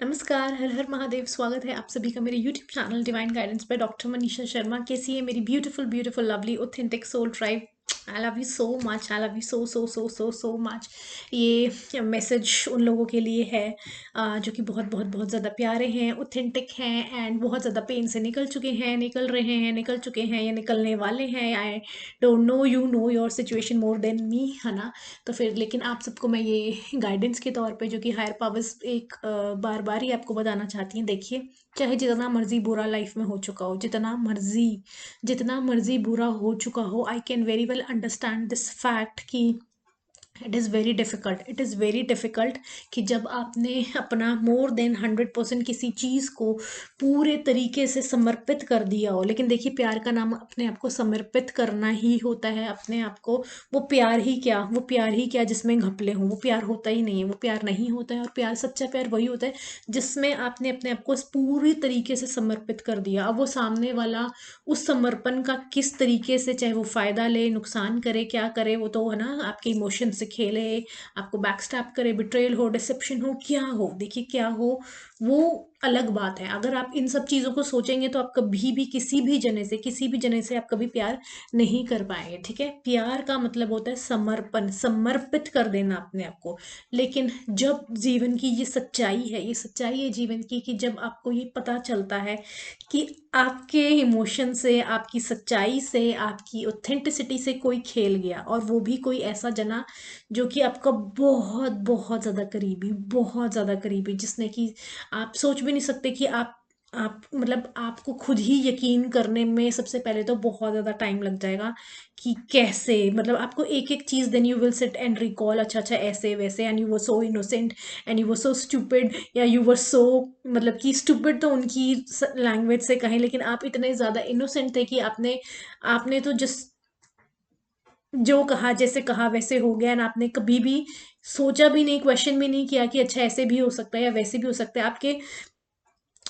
नमस्कार, हर हर महादेव। स्वागत है आप सभी का मेरे यूट्यूब चैनल डिवाइन गाइडेंस पे। डॉक्टर मनीषा शर्मा कैसी है मेरी beautiful beautiful lovely authentic soul tribe. I love you so much, I love you so so so so so much. ये मैसेज उन लोगों के लिए है जो कि बहुत बहुत बहुत ज़्यादा प्यारे हैं, ऑथेंटिक हैं एंड बहुत ज़्यादा पेन से निकल चुके हैं, निकल रहे हैं, निकल चुके हैं या निकलने वाले हैं। I don't know, you know your situation more than me, है ना। तो फिर लेकिन आप सबको मैं ये गाइडेंस के तौर पे जो कि हायर पावर्स एक बार बार ही आपको बताना चाहती हैं। देखिए, चाहे जितना मर्जी बुरा लाइफ में हो चुका हो, जितना मर्जी बुरा हो चुका हो, I can very well understand this fact कि इट इज़ वेरी डिफ़िकल्ट कि जब आपने अपना मोर देन 100% किसी चीज़ को पूरे तरीके से समर्पित कर दिया हो। लेकिन देखिए, प्यार का नाम अपने आप को समर्पित करना ही होता है अपने आप को। वो प्यार ही क्या जिसमें घपले हों, वो प्यार होता ही नहीं है, वो प्यार नहीं होता है। और प्यार, सच्चा प्यार वही होता है जिसमें आपने अपने आप को पूरी तरीके से समर्पित कर दिया। अब वो सामने वाला उस समर्पण का किस तरीके से, चाहे वो फ़ायदा ले, नुकसान करे, क्या करे, वो तो है ना, आपके इमोशन से खेले, आपको बैकस्टैप करे, बिट्रेयल हो, डिसेप्शन हो, क्या हो, देखिए क्या हो, वो अलग बात है। अगर आप इन सब चीज़ों को सोचेंगे तो आप कभी भी किसी भी जने से आप कभी प्यार नहीं कर पाएंगे। ठीक है, प्यार का मतलब होता है समर्पण, समर्पित कर देना अपने आप को। लेकिन जब जीवन की ये सच्चाई है जीवन की, कि जब आपको ये पता चलता है कि आपके इमोशन से, आपकी सच्चाई से, आपकी ऑथेंटिसिटी से कोई खेल गया, और वो भी कोई ऐसा जना जो कि आपका बहुत बहुत ज़्यादा करीबी, बहुत ज़्यादा करीबी, जिसने कि आप सोच भी नहीं सकते कि आप मतलब आपको खुद ही यकीन करने में सबसे पहले तो बहुत ज़्यादा टाइम लग जाएगा कि कैसे, मतलब आपको एक एक चीज़, then you will sit and recall, अच्छा अच्छा ऐसे वैसे, and you were so innocent and you were so stupid, या यू वर सो, मतलब कि स्टूपिड तो उनकी लैंग्वेज से कहें, लेकिन आप इतने ज़्यादा इनोसेंट थे कि आपने आपने तो जिस जो कहा, जैसे कहा वैसे हो गया, ना आपने कभी भी सोचा भी नहीं, क्वेश्चन भी नहीं किया कि अच्छा ऐसे भी हो सकता है या वैसे भी हो सकता है। आपके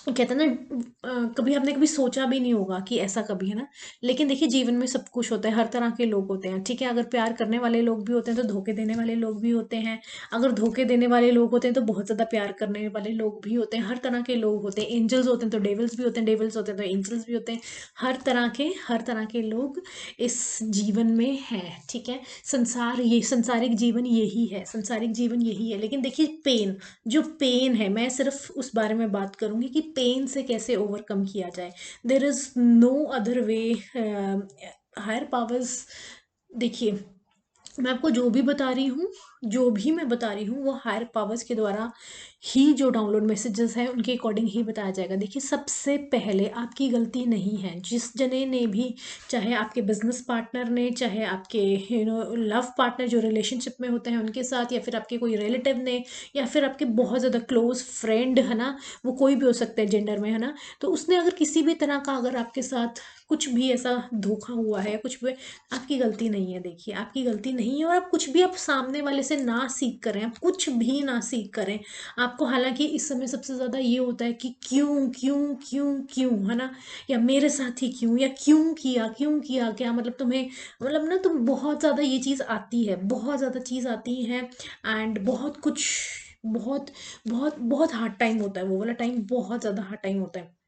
कहते हैं ना, कभी आपने कभी सोचा भी नहीं होगा कि ऐसा कभी, है ना। लेकिन देखिए, जीवन में सब कुछ होता है, हर तरह के लोग होते हैं। ठीक है, अगर प्यार करने वाले लोग भी होते हैं तो धोखे देने वाले लोग भी होते हैं। अगर धोखे देने वाले लोग होते हैं तो बहुत ज़्यादा प्यार करने वाले लोग भी होते हैं। हर तरह के लोग होते हैं, एंजल्स होते हैं तो डेविल्स भी होते हैं, डेविल्स होते हैं तो एंजल्स भी होते हैं। हर तरह के लोग इस जीवन में हैं। ठीक है, संसारिक जीवन यही है, संसारिक जीवन यही है। लेकिन देखिए, जो पेन है, मैं सिर्फ उस बारे में बात करूंगी कि पेन से कैसे ओवरकम किया जाए। There is no other way. Higher powers, देखिए, मैं आपको जो भी मैं बता रही हूँ वो हायर पावर्स के द्वारा ही, जो डाउनलोड मैसेजेस हैं उनके अकॉर्डिंग ही बताया जाएगा। देखिए, सबसे पहले आपकी गलती नहीं है, जिस जने ने भी, चाहे आपके बिजनेस पार्टनर ने, चाहे आपके लव पार्टनर जो रिलेशनशिप में होते हैं उनके साथ, या फिर आपके कोई रिलेटिव ने, या फिर आपके बहुत ज़्यादा क्लोज फ्रेंड, है ना, वो कोई भी हो सकता है जेंडर में, है ना। तो उसने अगर किसी भी तरह का, अगर आपके साथ कुछ भी ऐसा धोखा हुआ है, कुछ भी, आपकी गलती नहीं है। देखिए, आपकी गलती नहीं है, और आप कुछ भी, आप सामने वाले से ना सीख करें, आप कुछ भी ना सीख करें। आपको, हालांकि इस समय सबसे ज़्यादा ये होता है कि क्यों क्यों क्यों क्यों, है ना, या मेरे साथ ही क्यों, या क्यों किया क्या, मतलब तुम्हें, मतलब ना, तुम बहुत ज़्यादा ये चीज़ आती है, बहुत ज़्यादा चीज़ आती है। एंड बहुत कुछ, बहुत बहुत बहुत हार्ड टाइम होता है, वो वाला टाइम बहुत ज़्यादा हार्ड टाइम होता है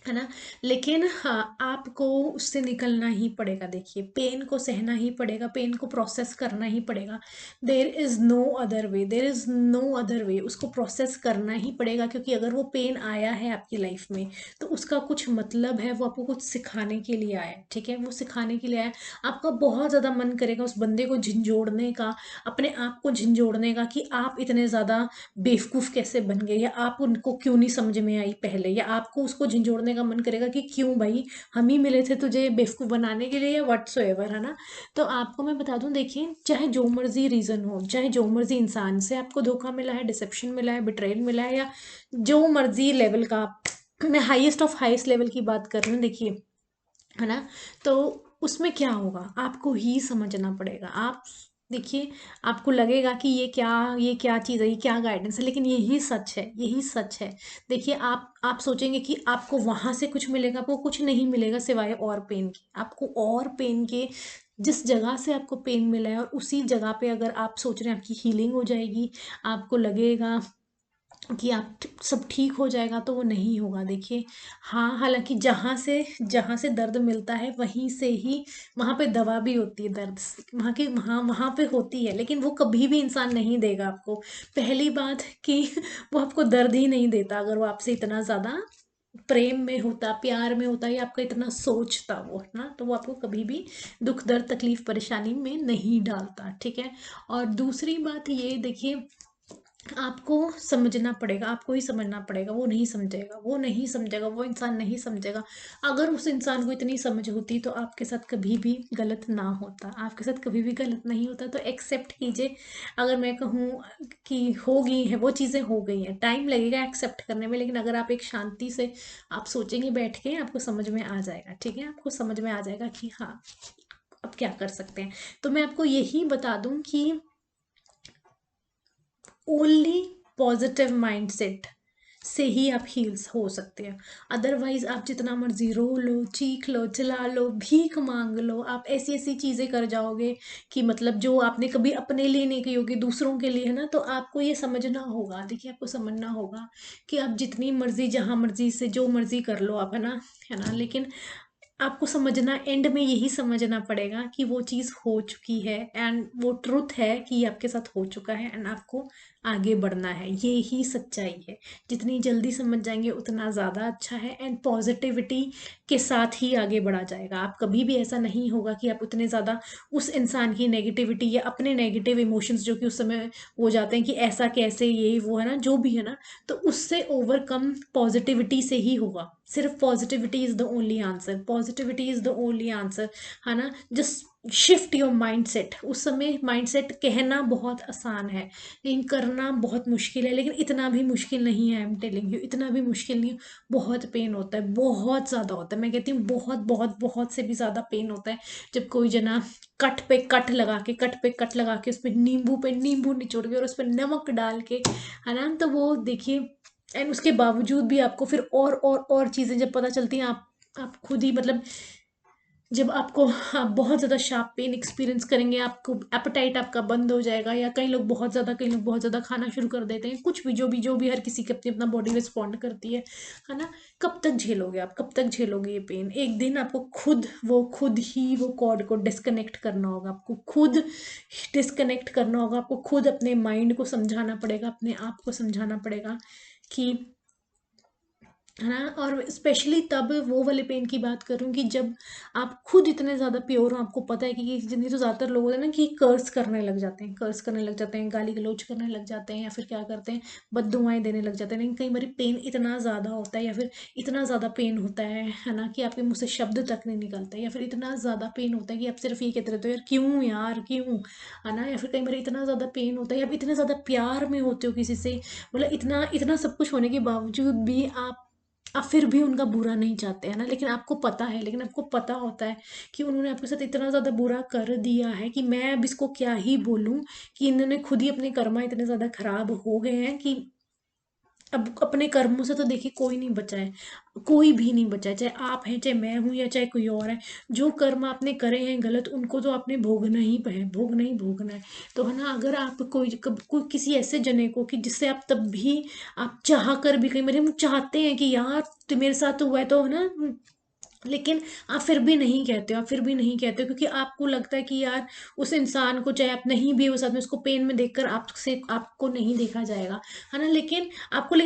ना। लेकिन हाँ, आपको उससे निकलना ही पड़ेगा। देखिए, पेन को सहना ही पड़ेगा, पेन को प्रोसेस करना ही पड़ेगा। There is no other way, उसको प्रोसेस करना ही पड़ेगा। क्योंकि अगर वो पेन आया है आपकी लाइफ में तो उसका कुछ मतलब है, वो आपको कुछ सिखाने के लिए आया है। ठीक है, वो सिखाने के लिए आया है। आपका बहुत ज़्यादा मन करेगा उस बंदे को झिंझोड़ने का, अपने आप को झिंझोड़ने का, कि आप इतने ज़्यादा बेवकूफ़ कैसे बन गए, या आप उनको क्यों नहीं समझ में आई पहले, या आपको उसको झिंझोड़ने का मन करेगा कि क्यों भाई, हम ही मिले थे तुझे बेवकूफ़ बनाने के लिए, या व्हाटसोएवर, है ना। तो आपको मैं बता दूं, देखिए, चाहे जो मर्जी रीज़न हो, चाहे जो मर्जी इंसान से आपको धोखा मिला है, डिसेप्शन मिला है, बिट्रेयल मिला है, या जो मर्जी लेवल का, मैं हाईएस्ट ऑफ हाईएस्ट लेवल की बात कर रही हूँ। देखिए, है ना, तो उसमें क्या होगा आपको ही समझना पड़ेगा। आप देखिए, आपको लगेगा कि ये क्या चीज़ है, ये क्या गाइडेंस है, लेकिन यही सच है, यही सच है। देखिए, आप सोचेंगे कि आपको वहाँ से कुछ मिलेगा, आपको कुछ नहीं मिलेगा सिवाय और पेन के, आपको और पेन के। जिस जगह से आपको पेन मिला है, और उसी जगह पे अगर आप सोच रहे हैं आपकी हीलिंग हो जाएगी, आपको लगेगा कि आप सब ठीक हो जाएगा, तो वो नहीं होगा। देखिए, हाँ, हालाँकि जहाँ से दर्द मिलता है वहीं से ही वहाँ पे दवा भी होती है दर्द से, वहाँ पे होती है, लेकिन वो कभी भी इंसान नहीं देगा आपको। पहली बात कि वो आपको दर्द ही नहीं देता अगर वो आपसे इतना ज़्यादा प्रेम में होता, प्यार में होता, या आपका इतना सोचता वो, है ना, तो वो आपको कभी भी दुख दर्द तकलीफ परेशानी में नहीं डालता, ठीक है। और दूसरी बात ये देखिए, आपको समझना पड़ेगा, आपको ही समझना पड़ेगा, वो नहीं समझेगा, वो नहीं समझेगा, वो इंसान नहीं समझेगा। अगर उस इंसान को इतनी समझ होती तो आपके साथ कभी भी गलत ना होता, आपके साथ कभी भी गलत नहीं होता। तो एक्सेप्ट कीजिए। अगर मैं कहूँ कि हो गई है वो चीज़ें, हो गई हैं, टाइम लगेगा एक्सेप्ट करने में, लेकिन अगर आप एक शांति से आप सोचेंगे बैठ के, आपको समझ में आ जाएगा, ठीक है, आपको समझ में आ जाएगा कि हाँ, अब क्या कर सकते हैं। तो मैं आपको यही बता दूं कि ओनली पॉजिटिव माइंडसेट से ही आप हील्स हो सकते हैं। अदरवाइज आप जितना मर्जी रो लो, चीख लो, चिल्ला लो, भीख मांग लो, आप ऐसी ऐसी चीजें कर जाओगे कि मतलब जो आपने कभी अपने लिए नहीं की होगी, दूसरों के लिए, है ना। तो आपको ये समझना होगा, देखिए, आपको समझना होगा कि आप जितनी मर्जी जहां मर्जी से जो मर्जी कर लो आप, है ना, लेकिन आपको समझना, एंड में यही समझना पड़ेगा कि वो चीज़ हो चुकी है, एंड वो ट्रुथ है कि ये आपके साथ हो चुका है, एंड आपको आगे बढ़ना है, ये ही सच्चाई है। जितनी जल्दी समझ जाएंगे उतना ज़्यादा अच्छा है, एंड पॉजिटिविटी के साथ ही आगे बढ़ा जाएगा। आप कभी भी ऐसा नहीं होगा कि आप उतने ज़्यादा उस इंसान की नेगेटिविटी या अपने नेगेटिव इमोशंस जो कि उस समय हो जाते हैं कि ऐसा कैसे, ये वो, है ना, जो भी है ना, तो उससे ओवरकम पॉजिटिविटी से ही होगा। सिर्फ positivity is the only answer, positivity is the only answer, है ना। Just shift your mindset. उस समय माइंडसेट कहना बहुत आसान है, लेकिन करना बहुत मुश्किल है, लेकिन इतना भी मुश्किल नहीं है, आई एम टेलिंग यू, इतना भी मुश्किल नहीं है। बहुत पेन होता है, बहुत ज़्यादा होता है, मैं कहती हूँ बहुत बहुत बहुत से भी ज़्यादा पेन होता है। जब कोई जना कट पे कट लगा के, कट पे कट लगा के, उस पे नींबू निचोड़ के और उस पर नमक डाल के, है ना, तो वो देखिए, एंड उसके बावजूद भी आपको फिर और चीज़ें जब पता चलती हैं, आप खुद ही मतलब, जब आपको आप बहुत ज़्यादा शार्प पेन एक्सपीरियंस करेंगे, आपको एपेटाइट आपका बंद हो जाएगा, या कई लोग बहुत ज़्यादा खाना शुरू कर देते हैं, कुछ भी, जो भी हर किसी की अपनी अपना बॉडी रिस्पॉन्ड करती है ना। कब तक झेलोगे आप, कब तक झेलोगे ये पेन? एक दिन आपको खुद ही वो कॉर्ड को डिस्कनेक्ट करना होगा, आपको खुद डिस्कनेक्ट करना होगा, आपको खुद अपने माइंड को समझाना पड़ेगा, अपने आप को समझाना पड़ेगा कि, है ना। और स्पेशली तब वो वाले पेन की बात करूं कि जब आप खुद इतने ज़्यादा प्योर हो, आपको पता है कि जिंदगी, तो ज़्यादातर लोग होते हैं ना कि कर्स करने लग जाते हैं, कर्स करने लग जाते हैं, गाली गलौज करने लग जाते हैं, या फिर क्या करते हैं, बददुआएं देने लग जाते हैं। लेकिन कई बार पेन इतना ज़्यादा होता है, या फिर इतना ज़्यादा पेन होता है ना, कि आपके मुंह से शब्द तक नहीं निकलते, या फिर इतना ज़्यादा पेन होता है कि आप सिर्फ ये कहते रहते हो, यार क्यों, यार क्यों, है ना। या फिर कई बार इतना ज़्यादा पेन होता है, आप इतने ज़्यादा प्यार में होते हो किसी से, मतलब इतना इतना सब कुछ होने के बावजूद भी आप फिर भी उनका बुरा नहीं चाहते, है ना। लेकिन आपको पता है, लेकिन आपको पता होता है कि उन्होंने आपके साथ इतना ज़्यादा बुरा कर दिया है कि मैं अब इसको क्या ही बोलूं, कि इन्होंने खुद ही अपने कर्मा इतने ज़्यादा खराब हो गए हैं कि अब अपने कर्मों से तो देखिए कोई नहीं बचा है, कोई भी नहीं बचा है, चाहे आप हैं, चाहे मैं हूं, या चाहे कोई और है। जो कर्म आपने करे हैं गलत, उनको तो आपने भोगना ही भोगना है। तो है ना, अगर आप कोई किसी ऐसे जने को कि जिससे आप तब भी आप चाह कर भी, कहीं मेरे हम चाहते हैं कि यार तो मेरे साथ तो हुआ है, तो है ना, लेकिन आप फिर भी नहीं कहते हो, आप फिर भी नहीं कहते हो, क्योंकि आपको लगता है कि यार उस इंसान को, चाहे आप नहीं भी हो साथ में, उसको पेन में देखकर आपसे आपको नहीं देखा जाएगा, है ना। लेकिन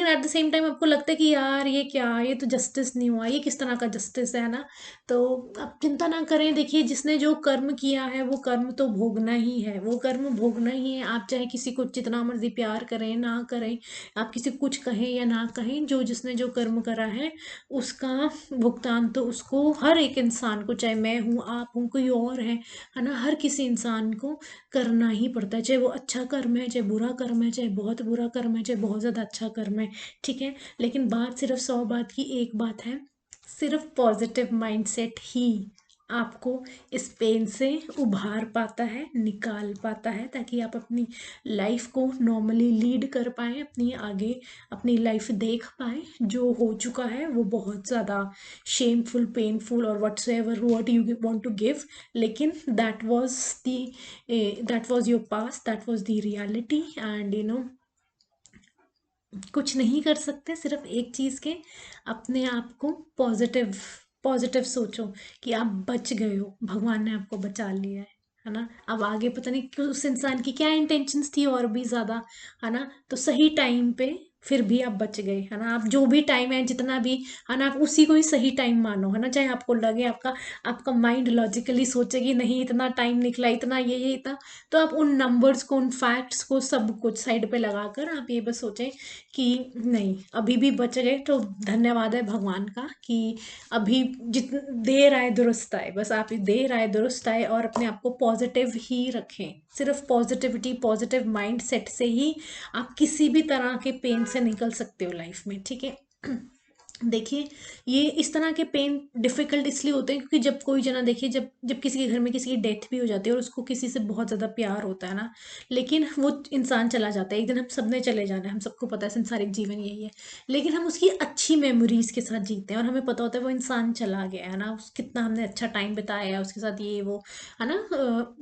एट द सेम टाइम आपको लगता है कि यार ये क्या, ये तो जस्टिस नहीं हुआ, ये किस तरह का जस्टिस है ना। तो आप चिंता ना करें, देखिए, जिसने जो कर्म किया है वो कर्म तो भोगना ही है, वो कर्म भोगना ही है। आप चाहे किसी को जितना मर्जी प्यार करें ना करें, आप किसी को कुछ कहें या ना कहें, जिसने जो कर्म करा है उसका भुगतान तो उसको, हर एक इंसान को, चाहे मैं हूँ, आप हूँ, कोई और है ना, हर किसी इंसान को करना ही पड़ता है। चाहे वो अच्छा कर्म है, चाहे बुरा कर्म है, चाहे बहुत बुरा कर्म है, चाहे बहुत ज़्यादा अच्छा कर्म है, ठीक है। लेकिन बात सिर्फ 100 बात की एक बात है, सिर्फ पॉजिटिव माइंडसेट ही आपको इस पेन से उभार पाता है, निकाल पाता है, ताकि आप अपनी लाइफ को नॉर्मली लीड कर पाएँ, अपनी आगे अपनी लाइफ देख पाएँ। जो हो चुका है वो बहुत ज़्यादा शेमफुल, पेनफुल और whatsoever what you want to give, लेकिन that was your past, that was the reality, and कुछ नहीं कर सकते, सिर्फ एक चीज़ के, अपने आप को पॉजिटिव पॉजिटिव सोचो कि आप बच गए हो, भगवान ने आपको बचा लिया है ना। अब आगे पता नहीं कि उस इंसान की क्या इंटेंशंस थी और भी ज़्यादा, है ना। तो सही टाइम पे फिर भी आप बच गए, है ना। आप जो भी टाइम है, जितना भी, है ना, आप उसी को ही सही टाइम मानो, है ना। चाहे आपको लगे, आपका आपका माइंड लॉजिकली सोचे कि नहीं इतना टाइम निकला, इतना ये इतना, तो आप उन नंबर्स को, उन फैक्ट्स को, सब कुछ साइड पे लगाकर आप ये बस सोचें कि नहीं, अभी भी बच गए तो धन्यवाद है भगवान का कि अभी जित देर आए दुरुस्त आए, बस आप देर आए दुरुस्त आए, और अपने आप को पॉजिटिव ही रखें। सिर्फ पॉजिटिविटी, पॉजिटिव माइंड सेट से ही आप किसी भी तरह के पेन से निकल सकते हो लाइफ में, ठीक है। देखिए, ये इस तरह के पेन डिफिकल्ट इसलिए होते हैं क्योंकि जब कोई जना, देखिए, जब जब किसी के घर में किसी की डेथ भी हो जाती है और उसको किसी से बहुत ज़्यादा प्यार होता है ना, लेकिन वो इंसान चला जाता है, एक दिन हम सबने चले जाना है, हम सबको पता है, संसारिक जीवन यही है। लेकिन हम उसकी अच्छी मेमोरीज के साथ जीते हैं और हमें पता होता है वो इंसान चला गया है ना, कितना हमने अच्छा टाइम बिताया है उसके साथ, ये वो, है ना।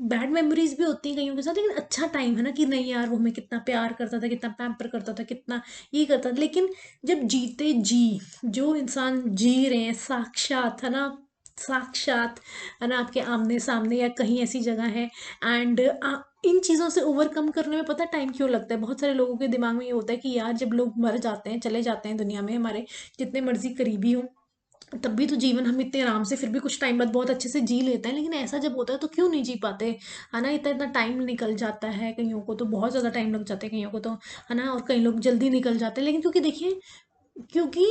बैड मेमोरीज भी होती हैं कईयों के साथ, लेकिन अच्छा टाइम है ना, कि नहीं यार वो हमें कितना प्यार करता था, कितना पैम्पर करता था, कितना ये करता था। लेकिन जब जीते जी, जो इंसान जी रहे हैं साक्षात, है ना, साक्षात, है ना, आपके आमने सामने या कहीं ऐसी जगह है, एंड इन चीज़ों से ओवरकम करने में पता टाइम क्यों लगता है। बहुत सारे लोगों के दिमाग में ये होता है कि यार जब लोग मर जाते हैं, चले जाते हैं दुनिया में, हमारे जितने मर्जी करीबी हों, तब भी तो जीवन हम इतने आराम से फिर भी कुछ टाइम बाद बहुत अच्छे से जी लेते हैं, लेकिन ऐसा जब होता है तो क्यों नहीं जी पाते, है ना। इतना इतना टाइम निकल जाता है, कईयों को तो बहुत ज़्यादा टाइम लग जाता है, कईयों को तो, है ना, और कई लोग जल्दी निकल जाते हैं। लेकिन क्योंकि देखिए, क्योंकि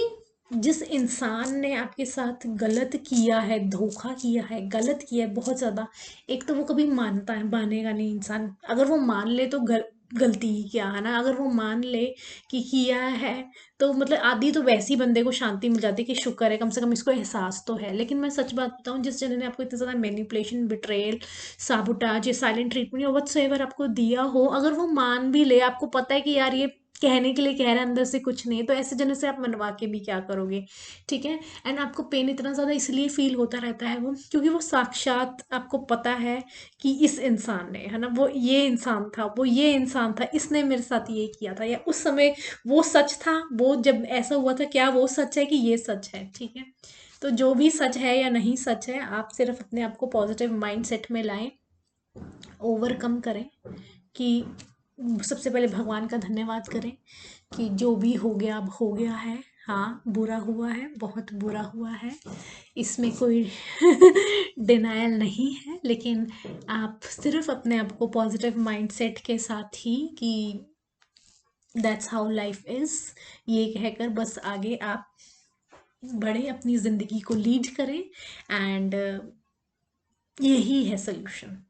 जिस इंसान ने आपके साथ गलत किया है, धोखा किया है, गलत किया है बहुत ज़्यादा, एक तो वो कभी मानता है, मानेगा नहीं इंसान। अगर वो मान ले तो गलती ही क्या, है ना। अगर वो मान ले कि किया है, तो मतलब आधी तो वैसे ही बंदे को शांति मिल जाती है कि शुक्र है, कम से कम इसको एहसास तो है। लेकिन मैं सच बात बताऊं, जिस जन ने आपको इतना ज़्यादा मैनिपुलेशन, बिट्रेयल, साबुटाज या साइलेंट ट्रीटमेंट या व्हाटसोएवर आपको दिया हो, अगर वो मान भी ले, आपको पता है कि यार ये कहने के लिए कह रहा है, अंदर से कुछ नहीं है, तो ऐसे जनों से आप मनवा के भी क्या करोगे, ठीक है। एंड आपको पेन इतना ज़्यादा इसलिए फील होता रहता है वो, क्योंकि वो साक्षात आपको पता है कि इस इंसान ने, है ना, वो ये इंसान था, वो ये इंसान था, इसने मेरे साथ ये किया था, या उस समय वो सच था, वो जब ऐसा हुआ था, क्या वो सच है कि ये सच है, ठीक है। तो जो भी सच है या नहीं सच है, आप सिर्फ अपने आप को पॉजिटिव माइंड सेट में लाएं, ओवरकम करें, कि सबसे पहले भगवान का धन्यवाद करें कि जो भी हो गया अब हो गया है। हाँ, बुरा हुआ है, बहुत बुरा हुआ है, इसमें कोई डिनायल नहीं है, लेकिन आप सिर्फ अपने आप को पॉजिटिव माइंडसेट के साथ ही कि दैट्स हाउ लाइफ इज़, ये कहकर बस आगे आप बढ़े, अपनी ज़िंदगी को लीड करें, एंड यही है सोल्यूशन।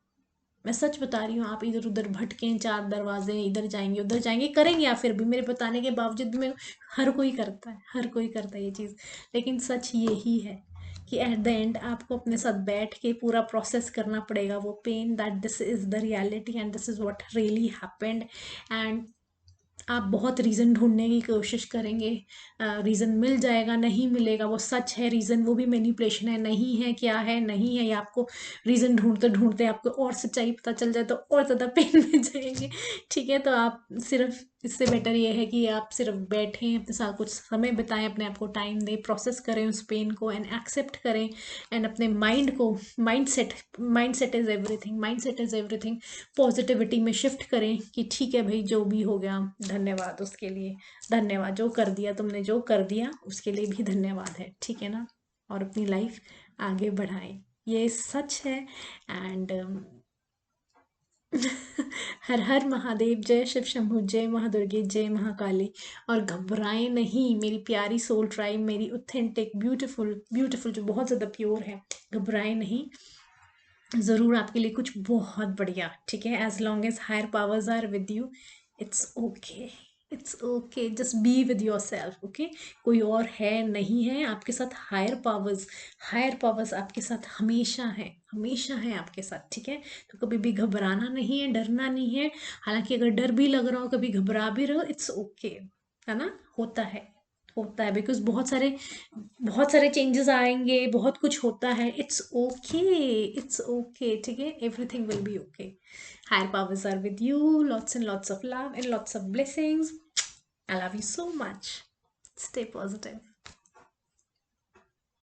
मैं सच बता रही हूँ, आप इधर उधर भटकें, चार दरवाजे, इधर जाएंगे उधर जाएंगे, करेंगे आप फिर भी, मेरे बताने के बावजूद भी मैं, हर कोई करता है, हर कोई करता है ये चीज़। लेकिन सच यही है कि एट द एंड आपको अपने साथ बैठ के पूरा प्रोसेस करना पड़ेगा वो pain, that this is the reality and this is what really happened. And आप बहुत रीज़न ढूंढने की कोशिश करेंगे, रीज़न मिल जाएगा, नहीं मिलेगा, वो सच है रीज़न, वो भी मैनिपुलेशन है, नहीं है, क्या है, नहीं है, या आपको रीज़न ढूंढते ढूंढते आपको और सच्चाई पता चल जाए तो और ज़्यादा पेन में जाएंगे, ठीक है। तो आप सिर्फ, इससे बेटर ये है कि आप सिर्फ बैठें, अपने साथ कुछ समय बिताएं, अपने आप को टाइम दें, प्रोसेस करें उस पेन को एंड एक्सेप्ट करें, एंड अपने माइंड को, mind set is everything, mind set is everything, positivity में शिफ्ट करें कि ठीक है भाई, जो भी हो गया धन्यवाद उसके लिए, धन्यवाद, जो कर दिया तुमने, जो कर दिया उसके लिए भी धन्यवाद है, ठीक है ना। और अपनी लाइफ आगे बढ़ाएं, ये सच है। एंड हर हर महादेव, जय शिव शंभु, जय महादुर्गे, जय महाकाली। और घबराएं नहीं मेरी प्यारी सोल ट्राइब, मेरी ऑथेंटिक ब्यूटीफुल ब्यूटीफुल जो बहुत ज़्यादा प्योर है, घबराएं नहीं, ज़रूर आपके लिए कुछ बहुत बढ़िया, ठीक है। As long as higher powers are with you, it's okay, it's okay, just be with yourself, okay. कोई और है नहीं है आपके साथ, हायर पावर्स आपके साथ हमेशा है आपके साथ, ठीक है। तो कभी भी घबराना नहीं है, डरना नहीं है। हालांकि अगर डर भी लग रहा हो, कभी घबरा भी रहो, इट्स ओके, है ना। होता है बिकॉज बहुत सारे चेंजेस आएंगे, बहुत कुछ होता है, इट्स ओके, ठीक है, everything will be okay. Higher powers are with you, lots and lots of love and lots of blessings, I love you so much, stay positive.